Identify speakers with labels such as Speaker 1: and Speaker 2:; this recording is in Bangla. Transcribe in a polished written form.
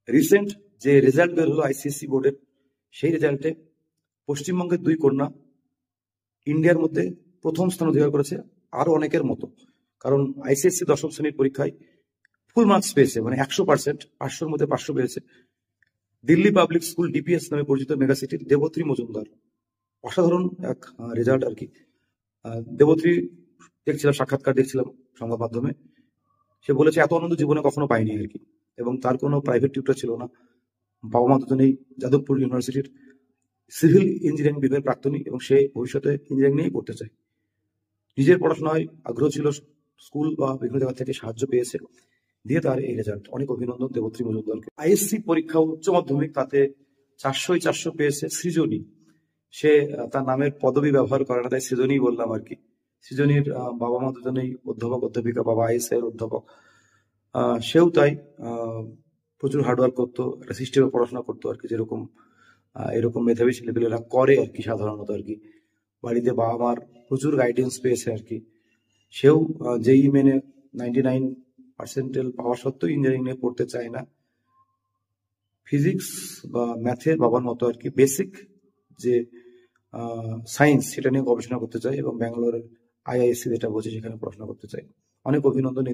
Speaker 1: রিসেন্ট যে রেজাল্ট বের হলো আইসিএসসি বোর্ডের, সেই রেজাল্টে পশ্চিমবঙ্গের দুই কন্যা ইন্ডিয়ার মধ্যে প্রথম স্থান অধিকার করেছে, আরো অনেকের মতো। কারণ আইসিএসসি দশম শ্রেণীর পরীক্ষায় ফুল মার্কস পেয়েছে, মানে 100%, 500-র মধ্যে 500 পেয়েছে দিল্লি পাবলিক স্কুল ডিপিএস নামে পরিচিত মেগাসিটির দেবত্রী মজুমদার। অসাধারণ এক রেজাল্ট আর কি। দেবত্রী দেখছিলাম, সাক্ষাৎকার দেখছিলাম সংবাদ মাধ্যমে, সে বলেছে এত আনন্দ জীবনে কখনো পাইনি আর কি। এবং তার কোনো প্রাইভেট টিউটর ছিল না, বাবা মা দুজনেই যাদবপুর ইউনিভার্সিটির সিভিল ইঞ্জিনিয়ারিং বিভাগের প্রাক্তনী, এবং সে ভবিষ্যতে ইঞ্জিনিয়ারিং নিয়েই পড়তে চায়। নিজের পড়াশোনায় আগ্রহ ছিল, স্কুল বা বিভিন্ন জায়গা থেকে সাহায্য পেয়েছে, দিয়ে তার এই রেজাল্ট। অনেক অভিনন্দন দেবত্রী মজুমদারকে। আইএসসি পরীক্ষা উচ্চ মাধ্যমিক, তাতে 400 পেয়েছে সৃজনী। সে তার নামের পদবি ব্যবহার করে না, তাই সৃজনী বললাম আর কি। সৃজনীর বাবা মা দুজনেই অধ্যাপক অধ্যাপিকা, বাবা আইএস এর অধ্যাপক, সেও তাই প্রচুর হার্ডওয়ার্ক করতো, একটা সিস্টেমে পড়াশোনা করতো আর কি, যেরকম এরকম মেধাবী ছেলেপেলেরা করে আর কি সাধারণত আর কি। বাড়িতে বাবা মার প্রচুর গাইডেন্স পেয়েছে আর কি। সেও যেই মেনে 99% পাওয়া সত্ত্বেও ইঞ্জিনিয়ারিং নিয়ে পড়তে চায় না, ফিজিক্স বা ম্যাথের বাবার মতো আর কি, বেসিক যে সায়েন্স সেটা নিয়ে গবেষণা করতে চায়, এবং ব্যাঙ্গালোরের আইআইএসসি যেটা বলছে সেখানে পড়াশোনা করতে চায়। অনেক অভিনন্দন।